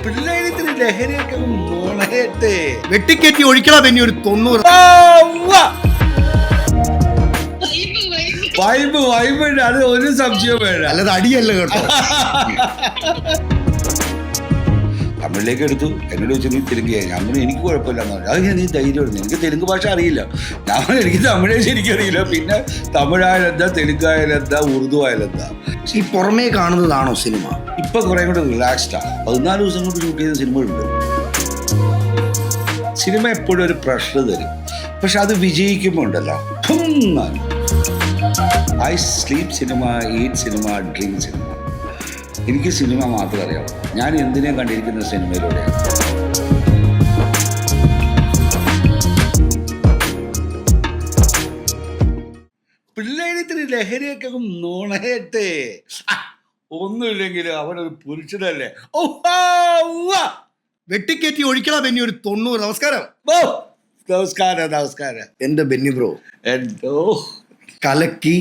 പിള്ളേരിത്തിന് ലഹരിയൊക്കെ നുണയട്ടെ. വെട്ടിക്കറ്റി ഒഴിക്കണ പിന്നെ ഒരു 90. വൈബ് അത് ഒരു സംശയവും വേണ്ട. അല്ലാതെ അടിയല്ല കേട്ടോ. തമിഴിലേക്ക് എടുത്തു. എന്നോട് ചോദിച്ചു നീ തെലുങ്ക്. ഞാൻ പറഞ്ഞു എനിക്ക് കുഴപ്പമില്ലെന്ന് പറഞ്ഞു. അത് ഞാൻ നീ ധൈര്യം എടുത്തു. എനിക്ക് തെലുങ്ക് ഭാഷ അറിയില്ല. ഞാൻ എനിക്ക് തമിഴേ ശരിക്കറിയില്ല. പിന്നെ തമിഴായാലെന്താ, തെലുങ്കായാലെന്താ, ഉറുദു ആയാലെന്താ. ഈ പുറമേ കാണുന്നതാണോ സിനിമ? ഇപ്പൊ കുറെ കൂടെ റിലാക്സ്ഡാ. 14 ദിവസം കൊണ്ട് ഷൂട്ട് ചെയ്ത സിനിമകളുണ്ട്. സിനിമ എപ്പോഴും ഒരു പ്രഷർ തരും. പക്ഷെ അത് വിജയിക്കുമ്പോൾ ഉണ്ടല്ലോ, I sleep cinema, eat cinema, drink cinema. എനിക്ക് സിനിമ മാത്രമേ അറിയാവൂ. ഞാൻ എന്തിനേയും കണ്ടിരിക്കുന്ന സിനിമയിലൂടെയാണ്. പിള്ളേരിത്തിന് ലഹരിയൊക്കെ നുണയട്ടെ. ഒന്നുമില്ലെങ്കിലും അവനൊരു പുരുഷനല്ലേ. വെട്ടിക്കറ്റി ഒഴിക്കണ പിന്നെ ഒരു 90. നമസ്കാരം. നമസ്കാരം. എന്റെ ബെന്നി ബ്രോ എന്തോ കലക്കി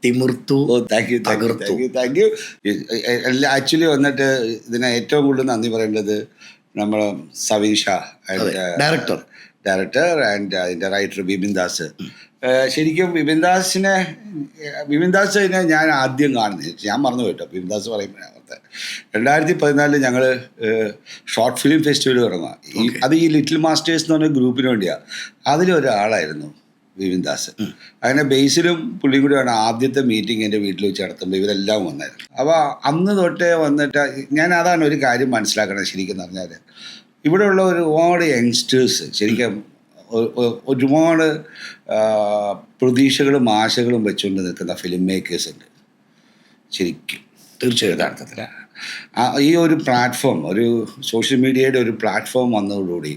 തിമിർത്തു. Thank you. ആക്ച്വലി വന്നിട്ട് ഇതിനെ ഏറ്റവും കൂടുതൽ നന്ദി പറയേണ്ടത് നമ്മുടെ സവീഷ, ഡയറക്ടർ ആൻഡ് അതിൻ്റെ റൈറ്റർ ബിപിൻ ദാസ്. ശരിക്കും ബിപിൻ ദാസിനെ ഞാൻ ആദ്യം കാണുന്നത്, ഞാൻ മറന്നു പോയിട്ടോ ബിപിൻ ദാസ് പറയുമ്പോഴാണ്. 2014 ഞങ്ങൾ ഷോർട്ട് ഫിലിം ഫെസ്റ്റിവൽ തുടങ്ങുക. അത് ഈ ലിറ്റിൽ മാസ്റ്റേഴ്സ് എന്ന് പറഞ്ഞ ഗ്രൂപ്പിന് വേണ്ടിയാണ്. അതിലൊരാളായിരുന്നു ബിപിൻ ദാസ്. അങ്ങനെ ബേസിലും പുള്ളിയും കൂടിയാണ് ആദ്യത്തെ മീറ്റിംഗ് എൻ്റെ വീട്ടിൽ വെച്ച് നടത്തുമ്പോൾ ഇവരെല്ലാം വന്നായിരുന്നു. അപ്പോൾ അന്ന് തൊട്ടേ വന്നിട്ട് ഞാൻ അതാണ് ഒരു കാര്യം മനസ്സിലാക്കണം. ശരിക്കും പറഞ്ഞാൽ ഇവിടെയുള്ള ഒരുപാട് യങ്സ്റ്റേഴ്സ് ശരിക്കും ഒരുപാട് പ്രതീക്ഷകളും ആശകളും വെച്ചുകൊണ്ട് നിൽക്കുന്ന ഫിലിം മേക്കേഴ്സ് ഉണ്ട് ശരിക്കും. തീർച്ചയായും യഥാർത്ഥത്തിൽ ഈ ഒരു പ്ലാറ്റ്ഫോം, ഒരു സോഷ്യൽ മീഡിയയുടെ ഒരു പ്ലാറ്റ്ഫോം വന്നതോടുകൂടി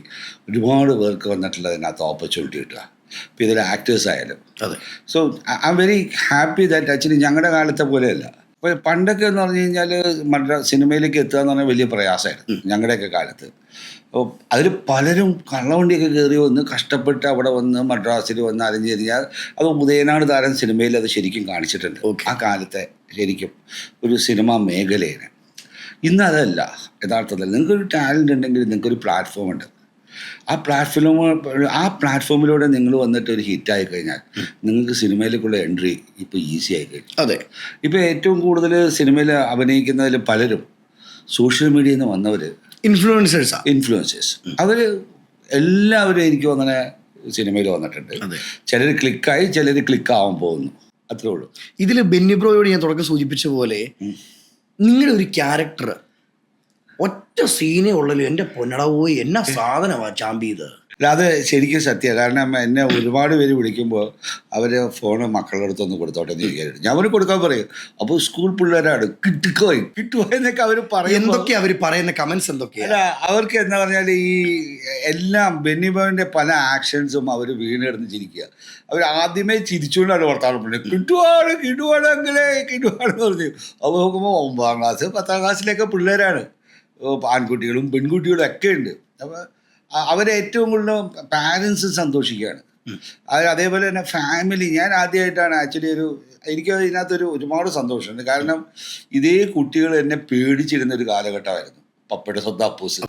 ഒരുപാട് പേർക്ക് വന്നിട്ടുള്ളതിനകത്ത് ഓപ്പർച്യൂണിറ്റി കിട്ടുക. ഇപ്പോൾ ഇതിൽ ആക്ടേഴ്സ് ആയാലും. അതെ. So I am very happy that actually ഞങ്ങളുടെ കാലത്തെ പോലെയല്ല. അപ്പോൾ പണ്ടൊക്കെ എന്ന് പറഞ്ഞു കഴിഞ്ഞാൽ സിനിമയിലേക്ക് എത്തുക എന്ന് പറഞ്ഞാൽ വലിയ പ്രയാസമായിരുന്നു ഞങ്ങളുടെയൊക്കെ കാലത്ത്. അപ്പോൾ അതിൽ പലരും കള്ളവണ്ടിയൊക്കെ കയറി വന്ന് കഷ്ടപ്പെട്ട് അവിടെ വന്ന് മദ്രാസിൽ വന്ന് അരഞ്ഞ് കഴിഞ്ഞാൽ അത് ഉദയനാട് താരം സിനിമയിൽ അത് ശരിക്കും കാണിച്ചിട്ടുണ്ട്. ആ കാലത്തെ ശരിക്കും ഒരു സിനിമാ മേഖലയാണ്. ഇന്ന് അതല്ല യഥാർത്ഥത്തിൽ. നിങ്ങൾക്കൊരു ടാലൻ്റ് ഉണ്ടെങ്കിൽ നിങ്ങൾക്കൊരു പ്ലാറ്റ്ഫോം ഉണ്ട്. ആ പ്ലാറ്റ്ഫോമിലൂടെ നിങ്ങൾ വന്നിട്ട് ഒരു ഹിറ്റായി കഴിഞ്ഞാൽ നിങ്ങൾക്ക് സിനിമയിലേക്കുള്ള എൻട്രി ഇപ്പോൾ ഈസി ആയി കഴിഞ്ഞു. അതെ. ഇപ്പോൾ ഏറ്റവും കൂടുതൽ സിനിമയിൽ അഭിനയിക്കുന്നതിൽ പലരും സോഷ്യൽ മീഡിയയിൽ നിന്ന് വന്നവർ ഇൻഫ്ലുവൻസേഴ്സ്. അവർ എല്ലാവരും എനിക്ക് അങ്ങനെ സിനിമയിൽ വന്നിട്ടുണ്ട്. ചിലർ ക്ലിക്കായി, ചിലർ ക്ലിക്കാവാൻ പോകുന്നു. അത്രേ ഉള്ളൂ. ഇതിൽ ബെന്നി ബ്രോയോട് ഞാൻ തുടക്കം സൂചിപ്പിച്ച പോലെ നിങ്ങളുടെ ഒരു ക്യാരക്ടർ ഒറ്റ സീനേ ഉള്ളല്ലോ. എൻ്റെ പൊന്നട പോയി എന്നാ സാധനമാണ് ചാമ്പിയത്. അത് ശരിക്കും സത്യമാണ്. കാരണം എന്നെ ഒരുപാട് പേര് വിളിക്കുമ്പോൾ അവർ ഫോണ് മക്കളുടെ അടുത്തൊന്ന് കൊടുത്തോട്ടെ എന്ന് ചോദിക്കാറുണ്ട്. ഞാൻ അവന് കൊടുക്കാൻ പറയും. അപ്പോൾ സ്കൂൾ പിള്ളേരാണ് കിട്ടുപോയെന്നൊക്കെ അവർ പറയും. എന്തൊക്കെയാണ് അവർ പറയുന്ന കമൻസ് എന്തൊക്കെയാണ്? അവർക്ക് എന്താ പറഞ്ഞാൽ ഈ എല്ലാം ബെന്നി ബോയിൻ്റെ പല ആക്ഷൻസും അവർ വീണെടുന്ന് ചിരിക്കുക. അവർ ആദ്യമേ ചിരിച്ചുകൊണ്ടാണ് വർത്താനം പറഞ്ഞത്. കിട്ടുവാണെന്ന് പറഞ്ഞു. അപ്പോൾ നോക്കുമ്പോൾ 9ാം ക്ലാസ് 10ാം ക്ലാസ്സിലൊക്കെ പിള്ളേരാണ്. ആൺകുട്ടികളും പെൺകുട്ടികളും ഒക്കെ ഉണ്ട്. അപ്പോൾ അവരേറ്റവും കൂടുതൽ പാരൻസ് സന്തോഷിക്കുകയാണ്. അതേപോലെ തന്നെ ഫാമിലി. ഞാൻ ആദ്യമായിട്ടാണ് ആക്ച്വലി എനിക്ക് ഇതിനകത്തൊരു ഒരുപാട് സന്തോഷമുണ്ട്. കാരണം ഇതേ കുട്ടികൾ എന്നെ പേടിച്ചിരുന്നൊരു കാലഘട്ടമായിരുന്നു. പപ്പയുടെ സ്വന്തം അപ്പൂസ്.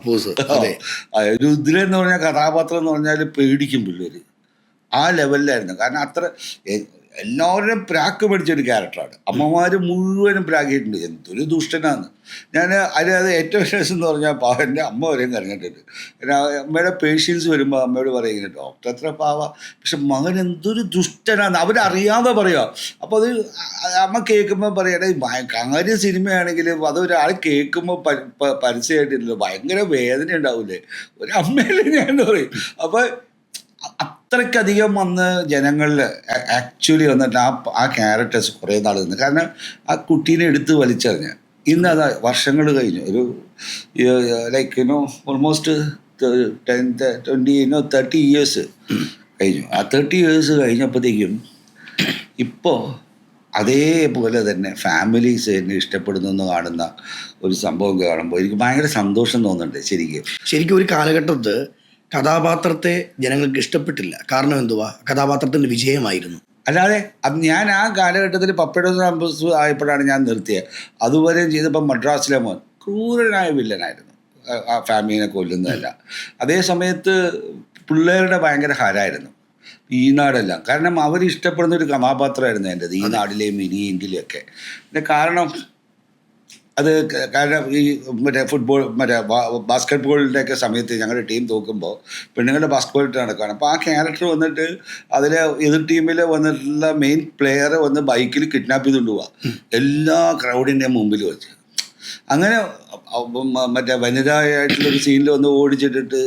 രുദ്രൻ എന്ന് പറഞ്ഞ കഥാപാത്രം എന്ന് പറഞ്ഞാൽ പേടിക്കും പിള്ളേർ. ആ ലെവലിലായിരുന്നു. കാരണം അത്ര എല്ലാവരുടെയും പ്രാക്ക് പഠിച്ചൊരു ക്യാരക്ടറാണ്. അമ്മമാർ മുഴുവനും പ്രാഗിയിട്ടുണ്ട്. എന്തൊരു ദുഷ്ടനാന്ന്. ഞാൻ അത് ഏറ്റവും രസം എന്ന് പറഞ്ഞാൽ എൻ്റെ അമ്മ വരെയും കരഞ്ഞിട്ടുണ്ട്. അമ്മയുടെ പേഷ്യൻസ് വരുമ്പോൾ അമ്മയോട് പറയുന്നത് ഡോക്ടർ എത്ര പാവ, പക്ഷെ മകൻ എന്തൊരു ദുഷ്ടനാന്ന് അവരറിയാതെ പറയുക. അപ്പോൾ അത് അമ്മ കേൾക്കുമ്പോൾ പറയണേ കാര്യം സിനിമയാണെങ്കിലും അതൊരാൾ കേൾക്കുമ്പോൾ പരസ്യമായിട്ടില്ല ഭയങ്കര വേദന ഉണ്ടാവില്ലേ ഒരു അമ്മയിലെ ഞാൻ പറയും. അപ്പോൾ അത്രയ്ക്കധികം വന്ന് ജനങ്ങളിൽ ആക്ച്വലി വന്നിട്ട് ആ ക്യാരക്ടേഴ്സ് കുറേ നാൾ നിന്ന്. കാരണം ആ കുട്ടീനെ എടുത്ത് വലിച്ചെറിഞ്ഞ് ഇന്ന് അത് വർഷങ്ങൾ കഴിഞ്ഞു. ഒരു ലൈക്ക് ഓൾമോസ്റ്റ് 30 ഇയേഴ്സ് കഴിഞ്ഞു. ആ 30 ഇയേഴ്സ് കഴിഞ്ഞപ്പോഴത്തേക്കും ഇപ്പോൾ അതേപോലെ തന്നെ ഫാമിലീസ് എന്നെ ഇഷ്ടപ്പെടുന്നു കാണുന്ന ഒരു സംഭവം കാണുമ്പോൾ എനിക്ക് ഭയങ്കര സന്തോഷം തോന്നുന്നുണ്ട്. ശരിക്കും ഒരു കാലഘട്ടത്ത് കഥാപാത്രത്തെ ജനങ്ങൾക്ക് ഇഷ്ടപ്പെട്ടില്ല. കാരണം എന്തുവാ? കഥാപാത്രത്തിൻ്റെ വിജയമായിരുന്നു. അല്ലാതെ ഞാൻ ആ കാലഘട്ടത്തിൽ പപ്പയുടെ ആയപ്പോഴാണ് ഞാൻ നിർത്തിയത്. അതുവരെയും ചെയ്തപ്പോൾ മദ്രാസിലെ മോൻ ക്രൂരനായ വില്ലനായിരുന്നു. ആ ഫാമിലിനെ കൊല്ലുന്നതല്ല. അതേ സമയത്ത് പിള്ളേരുടെ ഭയങ്കര ഹരായിരുന്നു ഈ നാടെല്ലാം. കാരണം അവർ ഇഷ്ടപ്പെടുന്ന ഒരു കഥാപാത്രമായിരുന്നു എൻ്റെത്, ഈ നാടിലെയും ഇനിയെങ്കിലുമൊക്കെ. പിന്നെ കാരണം അത് കാരണം ഈ മറ്റേ ഫുട്ബോൾ ബാസ്കറ്റ് ബോളിൻ്റെ ഒക്കെ സമയത്ത് ഞങ്ങളുടെ ടീം തോക്കുമ്പോൾ പെണ്ണുങ്ങളുടെ ബാസ്കറ്റ് ബോൾ നടക്കുകയാണ്. അപ്പോൾ ആ ക്യാരക്ടർ വന്നിട്ട് അതിലെ എതിർ ടീമിൽ വന്നിട്ടുള്ള മെയിൻ പ്ലെയറെ വന്ന് ബൈക്കിൽ കിഡ്നാപ്പ് ചെയ്തുകൊണ്ട് പോവുക എല്ലാ ക്രൗഡിൻ്റെ മുമ്പിൽ വെച്ച്. അങ്ങനെ മറ്റേ വനിതായിട്ടുള്ളൊരു സീനിൽ വന്ന് ഓടിച്ചിട്ടിട്ട്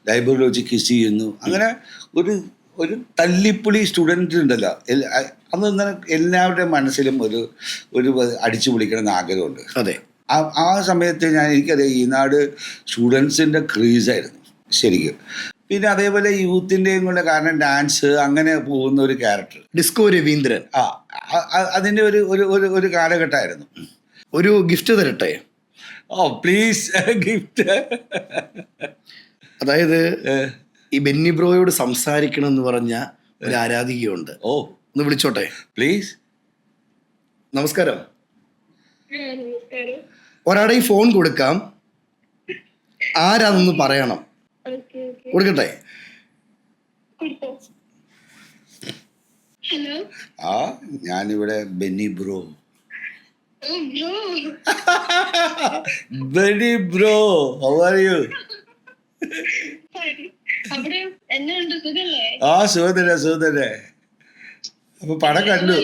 ലൈബ്രറിയിൽ വെച്ച് കിസ് ചെയ്യുന്നു. അങ്ങനെ ഒരു ഒരു തല്ലിപ്പൊളി സ്റ്റുഡൻ്റ് ഉണ്ടല്ലോ, അന്ന് എല്ലാവരുടെയും മനസ്സിലും ഒരു അടിച്ചു പൊളിക്കണമെന്ന് ആഗ്രഹമുണ്ട്. അതെ, ആ സമയത്ത് എനിക്കറിയാം ഈ നാട് സ്റ്റുഡൻസിൻ്റെ ക്രീസായിരുന്നു ശരിക്കും. പിന്നെ അതേപോലെ യൂത്തിൻ്റെയും കൂടെ, കാരണം ഡാൻസ് അങ്ങനെ പോകുന്ന ഒരു ക്യാരക്ടർ, ഡിസ്കോ രവീന്ദ്രൻ. അതിൻ്റെ ഒരു കാലഘട്ടമായിരുന്നു. ഒരു ഗിഫ്റ്റ് തരട്ടെ? ഓ പ്ലീസ്, ഗിഫ്റ്റ്. അതായത് ഈ ബെന്നി ബ്രോയോട് സംസാരിക്കണം എന്ന് പറഞ്ഞ ഒരു ആരാധികയുണ്ട്. ഓ, ഒന്ന് വിളിച്ചോട്ടെ പ്ലീസ്. നമസ്കാരം. ഒരാടെ ഈ ഫോൺ കൊടുക്കാം, ആരാന്നൊന്ന് പറയണം. കൊടുക്കട്ടെ? ആ, ഞാനിവിടെ Benny bro. Benny bro, how are you? ആ, സുഖതന്നെ. അപ്പൊ പടം കണ്ടു.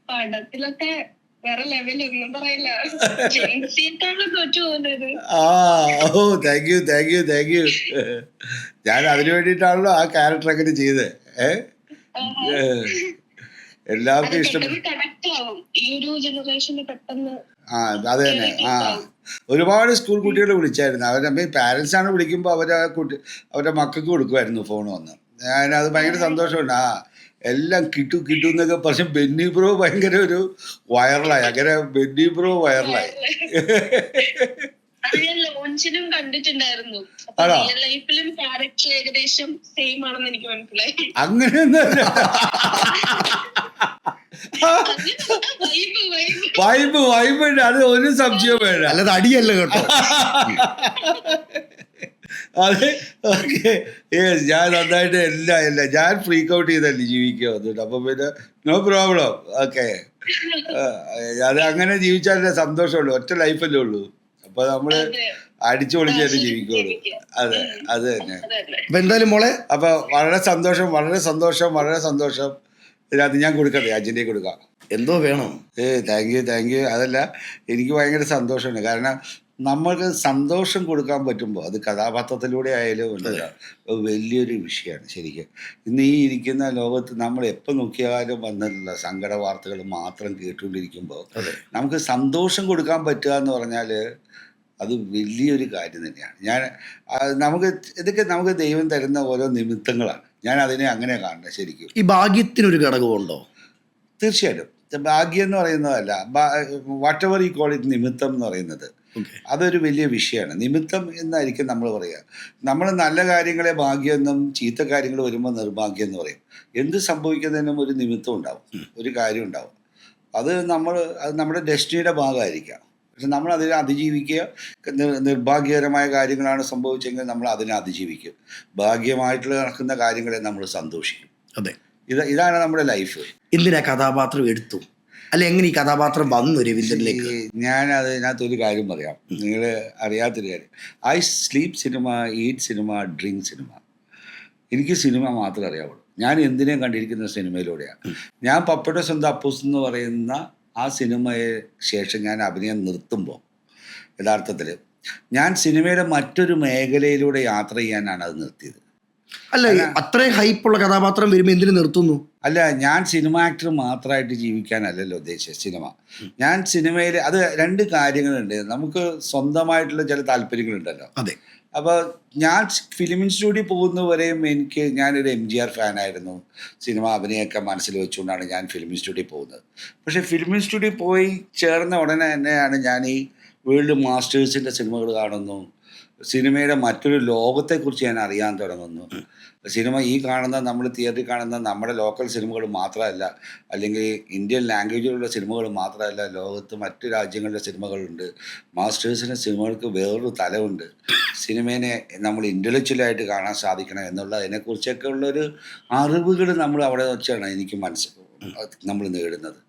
പടത്തിലൊക്കെ വേറെ ലെവലൊന്നും പറയില്ല. ആ, ഓ താങ്ക് യു. ഞാൻ അതിനു വേണ്ടിയിട്ടാണല്ലോ ആ ക്യാരക്ടർ അങ്ങനെ ചെയ്തത്. എല്ലാവർക്കും ഇഷ്ടപ്പെട്ടു. ആ, അത് തന്നെ. ആ, ഒരുപാട് സ്കൂൾ കുട്ടികൾ വിളിച്ചായിരുന്നു. അവരുടെ പാരൻസാണ് വിളിക്കുമ്പോൾ അവരുടെ മക്കൾക്ക് കൊടുക്കുമായിരുന്നു ഫോൺ വന്ന്. അത് ഭയങ്കര സന്തോഷമുണ്ട്. ആ, എല്ലാം കിട്ടും എന്നൊക്കെ. പക്ഷെ ബെന്നി ബ്രോ ഭയങ്കര ഒരു വൈറലായി. അങ്ങനെ ബെന്നി ബ്രോ വൈറലായി. ലോഞ്ചിനും കണ്ടിട്ടുണ്ടായിരുന്നു. ലൈഫിലും ക്യാരക്ടർ ഏകദേശം സെയിം ആണെന്ന് എനിക്ക് മനസ്സിലായി. അങ്ങനെയൊന്നുമല്ല, വൈബുണ്ട്, അത് ഒരു സംശയവും വേണ്ട. അല്ലാതെ അടിയല്ല കേട്ടോ. അതെ, ഓക്കെ. ഞാൻ നന്നായിട്ട് എല്ലാം ഞാൻ ഫ്രീക്ക് ഔട്ട് ചെയ്തല്ലേ ജീവിക്കുക വന്നിട്ട്. അപ്പൊ പിന്നെ നോ പ്രോബ്ലം. ഓക്കെ, അത് അങ്ങനെ ജീവിച്ചാലേ സന്തോഷമുള്ളൂ. ഒറ്റ ലൈഫല്ലേ ഉള്ളൂ. അപ്പൊ നമ്മള് അടിച്ചു പൊളിച്ചായിട്ട് ജീവിക്കുള്ളൂ. അതെ, അത് തന്നെ. അപ്പൊ എന്തായാലും മോളെ, അപ്പൊ വളരെ സന്തോഷം. ഇതിനകത്ത് ഞാൻ കൊടുക്കട്ടെ, അജിൻ്റെ കൊടുക്കാം. എന്തോ വേണം? Thank you. അതല്ല, എനിക്ക് ഭയങ്കര സന്തോഷമുണ്ട്. കാരണം നമ്മൾക്ക് സന്തോഷം കൊടുക്കാൻ പറ്റുമ്പോൾ അത് കഥാപാത്രത്തിലൂടെ ആയാലും ഉണ്ടല്ലോ, വലിയൊരു വിഷയമാണ് ശരിക്കും. ഇന്ന് ഈ ഇരിക്കുന്ന ലോകത്ത് നമ്മൾ എപ്പോൾ നോക്കിയാലും വന്നിട്ടുള്ള സങ്കട വാർത്തകൾ മാത്രം കേട്ടുകൊണ്ടിരിക്കുമ്പോൾ നമുക്ക് സന്തോഷം കൊടുക്കാൻ പറ്റുക എന്ന് പറഞ്ഞാൽ അത് വലിയൊരു കാര്യം തന്നെയാണ്. ഇതൊക്കെ നമുക്ക് ദൈവം തരുന്ന ഓരോ നിമിത്തങ്ങളാണ്. ഞാൻ അതിനെ അങ്ങനെ കാണുന്നത് ശരിക്കും. ഈ ഭാഗ്യത്തിനൊരു ഘടകമുണ്ടോ? തീർച്ചയായിട്ടും. ഭാഗ്യം എന്ന് പറയുന്നതല്ല, വാട്ട് എവർ ഈ കോൾ ഇറ്റ്, നിമിത്തം എന്ന് പറയുന്നത് അതൊരു വലിയ വിഷയമാണ്. നിമിത്തം എന്നായിരിക്കും നമ്മൾ പറയുക. നമ്മൾ നല്ല കാര്യങ്ങളെ ഭാഗ്യമെന്നും ചീത്ത കാര്യങ്ങൾ വരുമ്പോൾ നിർഭാഗ്യം എന്ന് പറയും. എന്ത് സംഭവിക്കുന്നതിനും ഒരു നിമിത്തം ഉണ്ടാവും, ഒരു കാര്യം ഉണ്ടാവും. അത് നമ്മുടെ ഡെസ്റ്റിനിയുടെ ഭാഗമായിരിക്കാം. പക്ഷെ നമ്മൾ അതിനെ അതിജീവിക്കുക. നിർഭാഗ്യകരമായ കാര്യങ്ങളാണ് സംഭവിച്ചെങ്കിൽ നമ്മൾ അതിനെ അതിജീവിക്കും. ഭാഗ്യമായിട്ടുള്ള നടക്കുന്ന കാര്യങ്ങളെ നമ്മൾ സന്തോഷിക്കും. അതെ, ഇതാണ് നമ്മുടെ ലൈഫ്. എന്തിനാ കഥാപാത്രം എടുത്തു, അല്ല എങ്ങനെ ഈ കഥാപാത്രം വന്നു രവീന്ദ്രനിലേക്ക്? അതിനകത്തൊരു കാര്യം പറയാം, നിങ്ങൾ അറിയാത്തൊരു കാര്യം. I sleep cinema, eat cinema, drink cinema. എനിക്ക് സിനിമ മാത്രമേ അറിയാവുള്ളൂ. ഞാൻ എന്തിനേയും കണ്ടിരിക്കുന്ന സിനിമയിലൂടെയാണ്. ഞാൻ പപ്പയുടെ സ്വന്തം അപ്പൂസ് എന്ന് പറയുന്ന ആ സിനിമയെ ശേഷം ഞാൻ അഭിനയം നിർത്തുമ്പോൾ യഥാർത്ഥത്തിൽ ഞാൻ സിനിമയുടെ മറ്റൊരു മേഖലയിലൂടെ യാത്ര ചെയ്യാനാണ് അത് നിർത്തിയത്. അല്ല, അത്രയും ഹൈപ്പുള്ള കഥാപാത്രം വരുമ്പോൾ എന്തിനു നിർത്തുന്നു? അല്ല, ഞാൻ സിനിമ ആക്ടർ മാത്രമായിട്ട് ജീവിക്കാനല്ലല്ലോ ഉദ്ദേശിച്ചത് സിനിമ. ഞാൻ സിനിമയിൽ അത് രണ്ട് കാര്യങ്ങളുണ്ട്. നമുക്ക് സ്വന്തമായിട്ടുള്ള ചില താല്പര്യങ്ങളുണ്ടല്ലോ. അതെ. അപ്പോൾ ഞാൻ ഫിലിം ഇൻസ്റ്റിറ്റ്യൂട്ടിൽ പോകുന്നവരെയും ഞാനൊരു MGR ഫാനായിരുന്നു. സിനിമ അഭിനയമൊക്കെ മനസ്സിൽ വെച്ചുകൊണ്ടാണ് ഞാൻ ഫിലിം ഇൻസ്റ്റിറ്റ്യൂട്ടിൽ പോകുന്നത്. പക്ഷേ ഫിലിം ഇൻസ്റ്റിറ്റ്യൂട്ടിൽ പോയി ചേർന്ന ഉടനെ തന്നെയാണ് ഞാൻ ഈ വേൾഡ് മാസ്റ്റേഴ്സിൻ്റെ സിനിമകൾ കാണുന്നു, സിനിമയുടെ മറ്റൊരു ലോകത്തെക്കുറിച്ച് ഞാൻ അറിയാൻ തുടങ്ങുന്നു. സിനിമ ഈ കാണുന്ന നമ്മൾ തിയേറ്ററിൽ കാണുന്ന നമ്മുടെ ലോക്കൽ സിനിമകൾ മാത്രമല്ല, അല്ലെങ്കിൽ ഇന്ത്യൻ ലാംഗ്വേജിലുള്ള സിനിമകൾ മാത്രമല്ല, ലോകത്ത് മറ്റ് രാജ്യങ്ങളിലെ സിനിമകളുണ്ട്. മാസ്റ്റേഴ്സിൻ്റെ സിനിമകൾക്ക് വേറൊരു തലമുണ്ട്. സിനിമേനെ നമ്മൾ ഇൻ്റലക്ച്വലായിട്ട് കാണാൻ സാധിക്കണം എന്നുള്ളതിനെക്കുറിച്ചൊക്കെ ഉള്ളൊരു അറിവുകൾ നമ്മൾ അവിടെ വെച്ചാണ് എനിക്ക് നമ്മൾ നേടുന്നത്.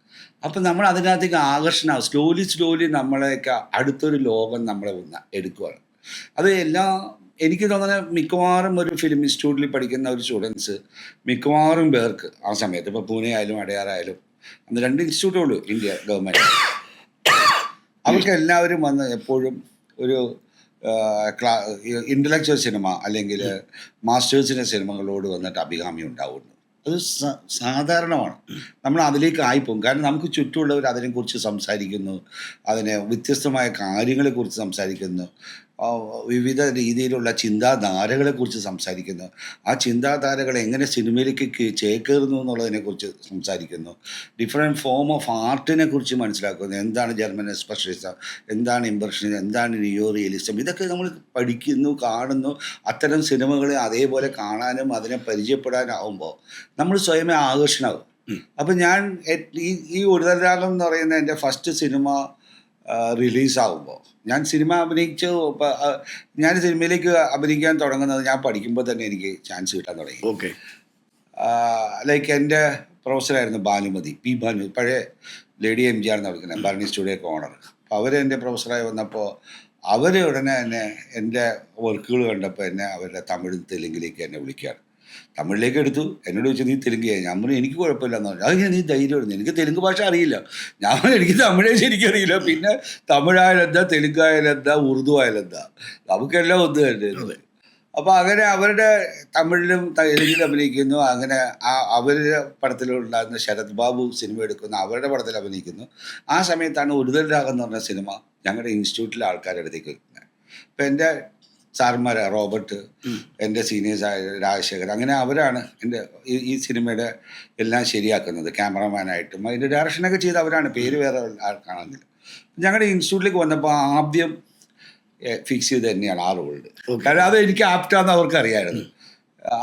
അപ്പം നമ്മൾ അതിനകത്തേക്ക് ആകർഷണമാവും. സ്ലോലി നമ്മളെയൊക്കെ അടുത്തൊരു ലോകം നമ്മളെ എടുക്കുകയാണ്. അത് എനിക്ക് തോന്നുന്നത് മിക്കവാറും ഒരു ഫിലിം ഇൻസ്റ്റിറ്റ്യൂട്ടിൽ പഠിക്കുന്ന ഒരു സ്റ്റുഡൻസ് മിക്കവാറും പേർക്ക് ആ സമയത്ത്, ഇപ്പോൾ പൂനെ ആയാലും അടയാറായാലും, അന്ന് 2 ഇൻസ്റ്റിറ്റ്യൂട്ടേ ഉള്ളൂ ഇന്ത്യ ഗവൺമെൻറ്, അവർക്ക് എല്ലാവരും വന്ന് എപ്പോഴും ഒരു ഇൻ്റലക്ച്വൽ സിനിമ അല്ലെങ്കിൽ മാസ്റ്റേഴ്സിൻ്റെ സിനിമകളോട് വന്നിട്ട് അഭികാമ്യം ഉണ്ടാവുന്നു. അത് സാധാരണമാണ്. നമ്മൾ അതിലേക്ക് ആയിപ്പോകും. കാരണം നമുക്ക് ചുറ്റുമുള്ളവർ അതിനെക്കുറിച്ച് സംസാരിക്കുന്നു, അതിനെ വ്യത്യസ്തമായ കാര്യങ്ങളെക്കുറിച്ച് സംസാരിക്കുന്നു, വിവിധ രീതിയിലുള്ള ചിന്താധാരകളെക്കുറിച്ച് സംസാരിക്കുന്നു, ആ ചിന്താധാരകൾ എങ്ങനെ സിനിമയിലേക്ക് ചേക്കേറുന്നു എന്നുള്ളതിനെക്കുറിച്ച് സംസാരിക്കുന്നു, ഡിഫറെൻറ്റ് ഫോം ഓഫ് ആർട്ടിനെ കുറിച്ച് മനസ്സിലാക്കുന്നു. എന്താണ് ജർമ്മൻ എക്സ്പ്രഷനിസം, എന്താണ് ഇംപ്രഷനിസം, എന്താണ് നിയോ റിയലിസം, ഇതൊക്കെ നമ്മൾ പഠിക്കുന്നു, കാണുന്നു. അത്തരം സിനിമകളെ അതേപോലെ കാണാനും അതിനെ പരിചയപ്പെടാനാവുമ്പോൾ നമ്മൾ സ്വയമേ ആകർഷണമാകും. അപ്പം ഞാൻ ഈ ഒരുതൽ രാഗം എന്ന് പറയുന്ന എൻ്റെ ഫസ്റ്റ് സിനിമ റിലീസാകുമ്പോൾ, ഞാൻ സിനിമ ഞാൻ സിനിമയിലേക്ക് അഭിനയിക്കാൻ തുടങ്ങുന്നത് ഞാൻ പഠിക്കുമ്പോൾ തന്നെ എനിക്ക് ചാൻസ് കിട്ടാൻ തുടങ്ങി. ഓക്കെ. ലൈക്ക് എൻ്റെ പ്രൊഫസറായിരുന്നു ഭാനുമതി, പി ഭാനുമതി, പഴയ ലേഡി MGR എന്ന് വിളിക്കുന്നത്, ഭരണി സ്റ്റുഡിയോക്ക് ഓണർ. അപ്പോൾ അവർ എൻ്റെ പ്രൊഫസറായി വന്നപ്പോൾ അവർ ഉടനെ തന്നെ എൻ്റെ വർക്കുകൾ കണ്ടപ്പോൾ എന്നെ അവരുടെ തമിഴ് തെലുങ്കിലേക്ക് എന്നെ വിളിക്കുകയാണ്. തമിഴിലേക്ക് എടുത്തു. എന്നോട് ചോദിച്ചു, നീ തെലുങ്ക് ചെയ്യാൻ? ഞാൻ പറഞ്ഞു, എനിക്ക് കുഴപ്പമില്ലെന്ന് പറഞ്ഞു. അത് ഞാൻ, നീ ധൈര്യം എടുത്തു, എനിക്ക് തെലുങ്ക് ഭാഷ അറിയില്ല. എനിക്ക് തമിഴേ ശരിക്കറിയില്ല. പിന്നെ തമിഴായാലെന്താ, തെലുങ്കായാലെന്താ, ഉറുദു ആയാലെന്താ, നമുക്കെല്ലാം ഒന്ന് തന്നെ. അപ്പോൾ അങ്ങനെ അവരുടെ തമിഴിലും തെലുങ്കിലും അഭിനയിക്കുന്നു. അങ്ങനെ അവരുടെ പടത്തിലുണ്ടാകുന്ന ശരത് ബാബു സിനിമ എടുക്കുന്നു, അവരുടെ പടത്തിൽ അഭിനയിക്കുന്നു. ആ സമയത്താണ് ഒരുതൽ രാഗം എന്ന് പറഞ്ഞ സിനിമ ഞങ്ങളുടെ ഇൻസ്റ്റിറ്റ്യൂട്ടിലെ ആൾക്കാരുടെ അടുത്തേക്ക് വരുന്നത്. അപ്പം എൻ്റെ സാർമാർ റോബർട്ട്, എൻ്റെ സീനിയേഴ്സായ രാജശേഖർ, അങ്ങനെ അവരാണ് എൻ്റെ ഈ സിനിമയുടെ എല്ലാം ശരിയാക്കുന്നത്. ക്യാമറമാനായിട്ടും അതിൻ്റെ ഡയറക്ഷനൊക്കെ ചെയ്ത് അവരാണ്, പേര് വേറെ ആൾക്കാണെങ്കിൽ. ഞങ്ങളുടെ ഇൻസ്റ്റിറ്റ്യൂട്ടിലേക്ക് വന്നപ്പോൾ ആദ്യം ഫിക്സ് ചെയ്ത് തന്നെയാണ് ആ റോളിൽ. കാരണം അത് എനിക്ക് ആപ്റ്റാന്ന് അവർക്ക് അറിയാമായിരുന്നു,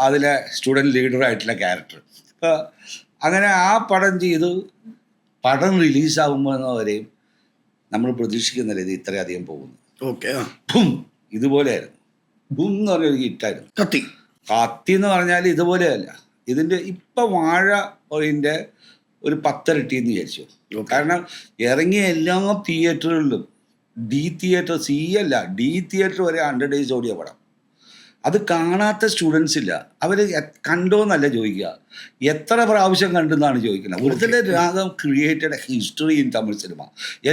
അതിലെ സ്റ്റുഡൻറ്റ് ലീഡറായിട്ടുള്ള ക്യാരക്ടർ. അപ്പോൾ അങ്ങനെ ആ പടം ചെയ്ത് പടം റിലീസാകുമ്പോൾ വരെയും നമ്മൾ പ്രതീക്ഷിക്കുന്നില്ല ഇത് ഇത്രയധികം പോകുന്നു. ഓക്കെ. ഇതുപോലെയായിരുന്നു. ബും എന്ന് പറഞ്ഞൊരു ഹിറ്റായിരുന്നു. കത്തി എന്ന് പറഞ്ഞാൽ ഇതുപോലെയല്ല. ഇതിൻ്റെ ഇപ്പം വാഴ അതിൻ്റെ ഒരു 10 ഇരട്ടിയെന്ന് വിചാരിച്ചു. കാരണം ഇറങ്ങിയ എല്ലാ തിയേറ്ററുകളിലും D തിയേറ്റർ, C അല്ല D തിയേറ്റർ വരെ 100 days ഓടിയ പടം. അത് കാണാത്ത സ്റ്റുഡൻസ് ഇല്ല. അവർ കണ്ടോന്നല്ല ചോദിക്കുക, എത്ര പ്രാവശ്യം കണ്ടെന്നാണ് ചോദിക്കുന്നത്. ഒരുത്തൻ്റെ രാഗം created history in Tamil cinema.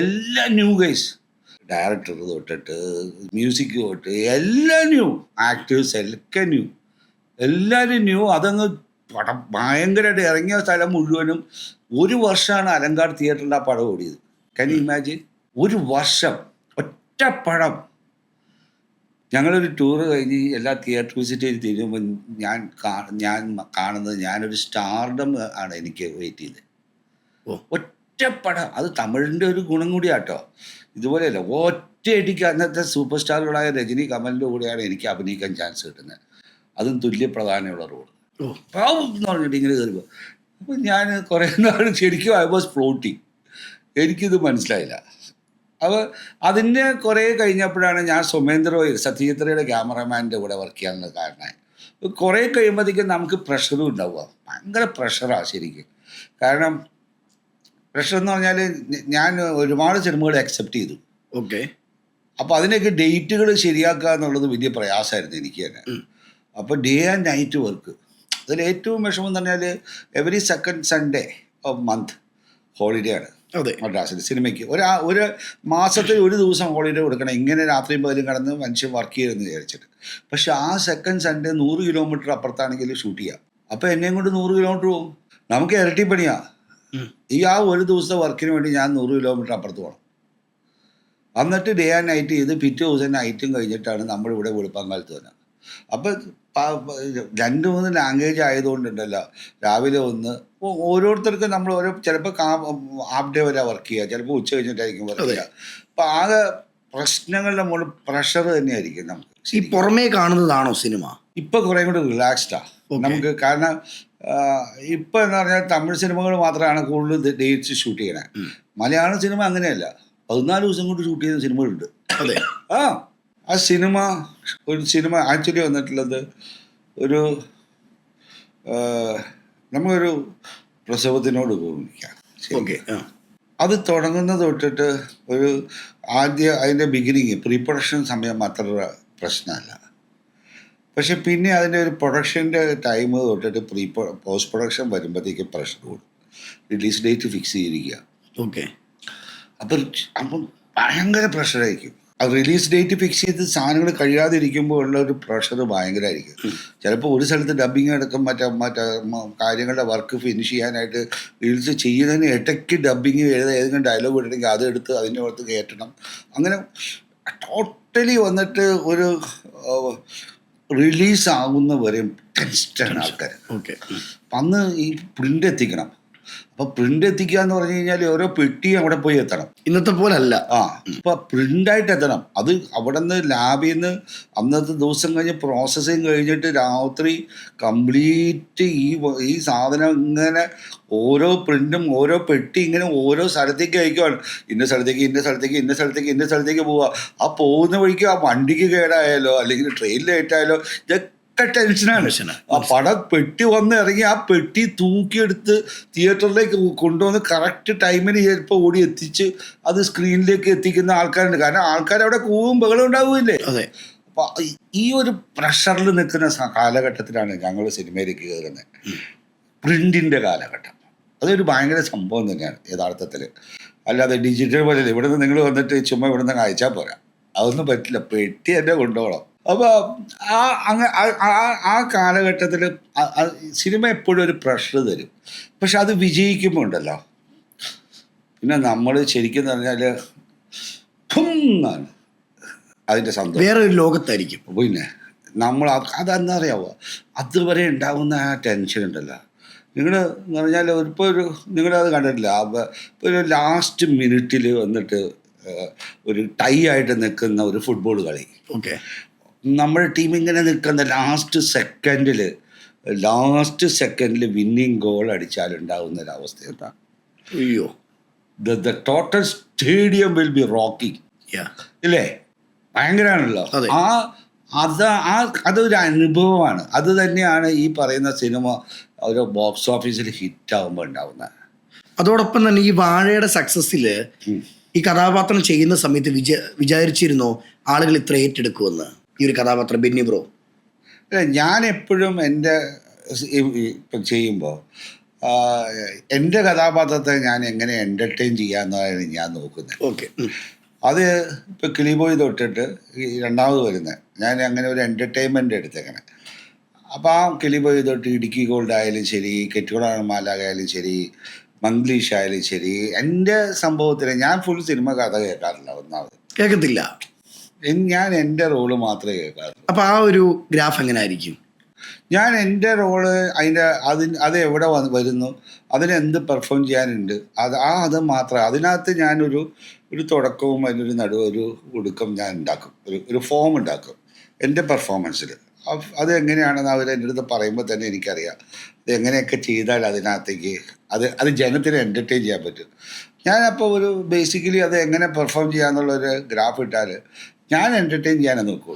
എല്ലാ ന്യൂ ഗൈസ്, ഡയറക്ടർ തൊട്ടിട്ട് മ്യൂസിക് തൊട്ട് എല്ലാം ന്യൂ, ആക്ടേഴ്സ് ഒക്കെ ന്യൂ, എല്ലാവരും ന്യൂ. അതങ്ങ് പടം ഭയങ്കരമായിട്ട് ഇറങ്ങിയ സ്ഥലം മുഴുവനും. 1 വർഷമാണ് അലങ്കാട് തിയേറ്ററിൽ ആ പടം ഓടിയത്. Can you imagine? 1 വർഷം ഒറ്റ പടം. ഞങ്ങളൊരു ടൂറ് കഴിഞ്ഞ് എല്ലാ തിയേറ്റർ വിസിറ്റ് ചെയ്ത് തിരിയുമ്പോൾ ഞാൻ കാണുന്നത് ഞാനൊരു സ്റ്റാർഡം ആണ് എനിക്ക് വെയിറ്റ് ചെയ്തത്. ഒറ്റപ്പടം. അത് തമിഴിൻ്റെ ഒരു ഗുണം കൂടിയാട്ടോ. ഇതുപോലെയല്ല, ഒറ്റയടിക്ക് അന്നത്തെ സൂപ്പർ സ്റ്റാറുകളായ രജനി, കമലിൻ്റെ കൂടെയാണ് എനിക്ക് അഭിനയിക്കാൻ ചാൻസ് കിട്ടുന്നത്. അതും തുല്യ പ്രധാനമുള്ള റോൾ. പാവം എന്ന് പറഞ്ഞിട്ട് ഇങ്ങനെ കയറുമ്പോൾ അപ്പം ഞാൻ കുറേ നാൾ ശരിക്കും ഐ വാസ് ഫ്ലോട്ടിങ്. എനിക്കിത് മനസ്സിലായില്ല. അപ്പോൾ അതിൻ്റെ കുറേ കഴിഞ്ഞപ്പോഴാണ് ഞാൻ സോമേന്ദ്ര റോയ്, സത്യജിത്രയുടെ ക്യാമറമാൻ്റെ കൂടെ വർക്ക് ചെയ്യാനുള്ള കാരണമായി. കുറേ കഴിയുമ്പോഴത്തേക്കും നമുക്ക് പ്രഷറും ഉണ്ടാവുക. ഭയങ്കര പ്രഷറാണ് ശരിക്കും. കാരണം പ്രഷർ എന്ന് പറഞ്ഞാൽ ഞാൻ ഒരുപാട് സിനിമകൾ അക്സെപ്റ്റ് ചെയ്തു. ഓക്കെ. അപ്പോൾ അതിനൊക്കെ ഡേറ്റുകൾ ശരിയാക്കുക എന്നുള്ളത് വലിയ പ്രയാസമായിരുന്നു എനിക്ക് തന്നെ. അപ്പോൾ ഡേ ആൻഡ് നൈറ്റ് വർക്ക്. അതിൽ ഏറ്റവും വിഷമം എന്ന് പറഞ്ഞാൽ every second Sunday off month holiday ആണ് മദ്രാസിൽ സിനിമയ്ക്ക്. ഒരു മാസത്തിൽ 1 ദിവസം ഹോളിഡേ കൊടുക്കണം. ഇങ്ങനെ രാത്രിയും പകലും കിടന്ന് മനുഷ്യൻ വർക്ക് ചെയ്യുമെന്ന് വിചാരിച്ചിട്ട്. പക്ഷെ ആ സെക്കൻഡ് സൺഡേ 100 കിലോമീറ്റർ അപ്പുറത്താണെങ്കിൽ ഷൂട്ട് ചെയ്യാം. അപ്പോൾ എന്നെയും കൊണ്ട് 100 കിലോമീറ്റർ പോകും. നമുക്ക് ഇരട്ടിപ്പണിയാണ്. ഈ ആ 1 ദിവസത്തെ വർക്കിന് വേണ്ടി ഞാൻ 100 കിലോമീറ്റർ അപ്പുറത്ത് പോകണം. എന്നിട്ട് ഡേ ആൻഡ് നൈറ്റ് ചെയ്ത് പിറ്റേ ദിവസം നൈറ്റും കഴിഞ്ഞിട്ടാണ് നമ്മളിവിടെ വെളുപ്പാങ്കാലത്ത് വന്നത്. അപ്പം 2-3 ലാംഗ്വേജ് ആയതുകൊണ്ടുണ്ടല്ലോ, രാവിലെ ഒന്ന് ഓരോരുത്തർക്കും നമ്മൾ ചിലപ്പോൾ ഹാഫ് ഡേ വരെ വർക്ക് ചെയ്യുക, ചിലപ്പോൾ ഉച്ച കഴിഞ്ഞിട്ടായിരിക്കും വർക്ക് ചെയ്യുക. അപ്പം ആകെ പ്രശ്നങ്ങളുടെ മുകളിൽ പ്രഷർ തന്നെയായിരിക്കും നമുക്ക്. ഈ പുറമേ കാണുന്നതാണോ സിനിമ? ഇപ്പൊ കുറെ കൂടി റിലാക്സ്ഡാ നമുക്ക്. കാരണം ഇപ്പൊ എന്ന് പറഞ്ഞാൽ തമിഴ് സിനിമകൾ മാത്രമാണ് കൂടുതൽ ഡേറ്റ്സ് ഷൂട്ട് ചെയ്യണേ. മലയാളം സിനിമ അങ്ങനെയല്ല, 14 ദിവസം കൊണ്ട് ഷൂട്ട് ചെയ്യുന്ന സിനിമകളുണ്ട്. അതെ. ആ സിനിമ ഒരു സിനിമ ആക്ച്വലി വന്നിട്ടുള്ളത് ഒരു നമുക്കൊരു പ്രസവത്തിനോട് ഉപയോഗിക്കാം. ഓക്കെ. അത് തുടങ്ങുന്നത് തൊട്ടിട്ട് ഒരു അതിൻ്റെ ബിഗിനിങ് പ്രീ പ്രൊഡക്ഷൻ സമയം അത്ര പ്രശ്നമല്ല. പക്ഷെ പിന്നെ അതിൻ്റെ ഒരു പ്രൊഡക്ഷൻ്റെ ടൈം തൊട്ടിട്ട് പോസ്റ്റ് പ്രൊഡക്ഷൻ വരുമ്പോഴത്തേക്ക് പ്രഷർ കൂടും. റിലീസ് ഡേറ്റ് ഫിക്സ് ചെയ്തിരിക്കുക. ഓക്കെ. അപ്പം ഭയങ്കര പ്രഷറായിരിക്കും. അത് റിലീസ് ഡേറ്റ് ഫിക്സ് ചെയ്ത് സാധനങ്ങൾ കഴിയാതെ ഇരിക്കുമ്പോൾ ഉള്ള ഒരു പ്രഷർ ഭയങ്കരമായിരിക്കും. ചിലപ്പോൾ ഒരു സ്ഥലത്ത് ഡബ്ബിങ് അടക്കം മറ്റേ കാര്യങ്ങളുടെ വർക്ക് ഫിനിഷ് ചെയ്യാനായിട്ട് റീൽസ് ചെയ്യുന്നതിന് ഇടയ്ക്ക് ഡബ്ബിങ് ഏതെങ്കിലും ഡയലോഗ് ഇടണമെങ്കിൽ അതെടുത്ത് അതിൻ്റെ പുറത്ത് കയറ്റണം. അങ്ങനെ ടോട്ടലി വന്നിട്ട് ഒരു റിലീസ് ആകുന്നവരെയും ടെൻഷനാണ് ആൾക്കാർ. ഓക്കെ. അപ്പം അന്ന് ഈ പ്രിൻ്റ് എത്തിക്കണം. അപ്പോൾ പ്രിൻ്റ് എത്തിക്കുക എന്ന് പറഞ്ഞു കഴിഞ്ഞാൽ ഓരോ പെട്ടി അവിടെ പോയി എത്തണം. ഇന്നത്തെ പോലെ അല്ല. ഇപ്പം പ്രിൻ്റായിട്ട് എത്തണം. അത് അവിടെ നിന്ന് ലാബിൽ നിന്ന് അന്നത്തെ ദിവസം കഴിഞ്ഞ് പ്രോസസ്സിങ് കഴിഞ്ഞിട്ട് രാത്രി കംപ്ലീറ്റ് ഈ സാധനം ഇങ്ങനെ ഓരോ പ്രിൻറ്റും ഓരോ പെട്ടി ഇങ്ങനെ ഓരോ സ്ഥലത്തേക്ക് അയക്കുകയാണ്. ഇന്ന സ്ഥലത്തേക്ക് പോവുക. ആ പോകുന്ന വഴിക്ക് ആ വണ്ടിക്ക് കേടായാലോ അല്ലെങ്കിൽ ട്രെയിൻ ലേറ്റായാലോ ഇതൊക്കെ ടെൻഷനാണ്. ആ പടം പെട്ടി വന്ന് ഇറങ്ങി ആ പെട്ടി തൂക്കിയെടുത്ത് തിയേറ്ററിലേക്ക് കൊണ്ടുവന്ന് കറക്റ്റ് ടൈമിന് ചിലപ്പോൾ ഓടി എത്തിച്ച് അത് സ്ക്രീനിലേക്ക് എത്തിക്കുന്ന ആൾക്കാരുണ്ട്. കാരണം ആൾക്കാർ അവിടെ കൂവും ബഹളം ഉണ്ടാവുകയില്ലേ. അപ്പോൾ ഈ ഒരു പ്രഷറിൽ നിൽക്കുന്ന കാലഘട്ടത്തിലാണ് ഞങ്ങൾ സിനിമയിലേക്ക് കയറുന്നത്. പ്രിൻറ്റിൻ്റെ കാലഘട്ടം അതൊരു ഭയങ്കര സംഭവം തന്നെയാണ് യഥാർത്ഥത്തിൽ. അല്ലാതെ ഡിജിറ്റൽ പോലെ ഇവിടെ നിന്ന് നിങ്ങൾ വന്നിട്ട് ചുമ്മാ ഇവിടെ നിന്ന് അയച്ചാൽ പോരാ, അതൊന്നും പറ്റില്ല. പെട്ടി തന്നെ കൊണ്ടുപോകണം. അപ്പോൾ ആ കാലഘട്ടത്തിൽ സിനിമ എപ്പോഴും ഒരു പ്രഷർ തരും. പക്ഷെ അത് വിജയിക്കുമ്പോൾ ഉണ്ടല്ലോ, പിന്നെ നമ്മൾ ശരിക്കും പറഞ്ഞാൽ ആണ് അതിൻ്റെ സന്തോഷം. വേറെ ഒരു ലോകത്തായിരിക്കും. പിന്നെ നമ്മൾ അതെന്താ അറിയാവോ, അതുവരെ ഉണ്ടാകുന്ന ആ ടെൻഷൻ ഉണ്ടല്ലോ. നിങ്ങൾ എന്ന് പറഞ്ഞാൽ ഇപ്പോൾ നിങ്ങളത് കണ്ടിട്ടില്ല, ഇപ്പോൾ ഒരു ലാസ്റ്റ് മിനിറ്റിൽ വന്നിട്ട് ഒരു ടൈ ആയിട്ട് നിൽക്കുന്ന ഒരു ഫുട്ബോൾ കളി. ഓക്കെ. നമ്മുടെ ടീം ഇങ്ങനെ നിൽക്കുന്ന ലാസ്റ്റ് സെക്കൻഡിൽ വിന്നിങ് ഗോൾ അടിച്ചാലുണ്ടാകുന്ന ഒരവസ്ഥ എന്താ? അയ്യോ, the total stadium will be rocking ഇല്ലേ? ഭയങ്കരമാണല്ലോ. അതൊരു അനുഭവമാണ്. അത് തന്നെയാണ് ഈ പറയുന്ന സിനിമ ഒരു ബോക്സ് ഓഫീസിൽ ഹിറ്റാകുമ്പോൾ ഉണ്ടാവുന്നത്. അതോടൊപ്പം തന്നെ ഈ വാഴയുടെ സക്സസ്സിൽ ഈ കഥാപാത്രം ചെയ്യുന്ന സമയത്ത് വിചാരിച്ചിരുന്നോ ആളുകൾ ഇത്ര ഏറ്റെടുക്കുമെന്ന്? ഈ ഒരു കഥാപാത്രം ബെന്നി ബ്രോ. ഞാൻ എപ്പോഴും എൻ്റെ ഇപ്പം ചെയ്യുമ്പോൾ എൻ്റെ കഥാപാത്രത്തെ ഞാൻ എങ്ങനെ എൻ്റർടൈൻ ചെയ്യാമെന്നാണ് ഞാൻ നോക്കുന്നത്. ഓക്കെ. അത് ഇപ്പം കിളിബോയ് തൊട്ടിട്ട് രണ്ടാമത് വരുന്നത് ഞാൻ അങ്ങനെ ഒരു എൻ്റർടൈൻമെൻ്റ് എടുത്തേക്കണേ. അപ്പോൾ ആ കിളിബോയ് തൊട്ട് ഇടുക്കി ഗോൾഡ് ആയാലും ശരി, കെട്ടുകുളാണ് മാലാകയാലും ശരി, മംഗ്ലീഷ് ആയാലും ശരി, എൻ്റെ സംഭവത്തിൽ ഞാൻ ഫുൾ സിനിമ കഥ കേൾക്കാറില്ല. ഒന്നാമത് കേൾക്കത്തില്ല. ഞാൻ എൻ്റെ റോള് മാത്രമേ കേൾക്കാറുള്ളൂ. അപ്പോൾ ആ ഒരു ഗ്രാഫ് എങ്ങനെ ആയിരിക്കും? ഞാൻ എൻ്റെ റോള് അത് എവിടെ വരുന്നു, അതിനെന്ത് പെർഫോം ചെയ്യാനുണ്ട്, അത് മാത്രം. അതിനകത്ത് ഞാനൊരു തുടക്കവും അതിനൊരു ഒരു ഒടുക്കം ഞാൻ ഉണ്ടാക്കും, ഒരു ഫോം ഉണ്ടാക്കും എൻ്റെ പെർഫോമൻസിൽ. അതെങ്ങനെയാണെന്ന് അവർ എൻ്റെ അടുത്ത് പറയുമ്പോൾ തന്നെ എനിക്കറിയാം ഇത് എങ്ങനെയൊക്കെ ചെയ്താൽ അതിനകത്തേക്ക് അത് ജനത്തിനെ എൻ്റർടൈൻ ചെയ്യാൻ പറ്റും. ഞാനപ്പോൾ ബേസിക്കലി അത് എങ്ങനെ പെർഫോം ചെയ്യാന്നുള്ളൊരു ഗ്രാഫ് ഇട്ടാൽ ഞാൻ എൻ്റർടൈൻ ചെയ്യാനേ നോക്കുള്ളൂ.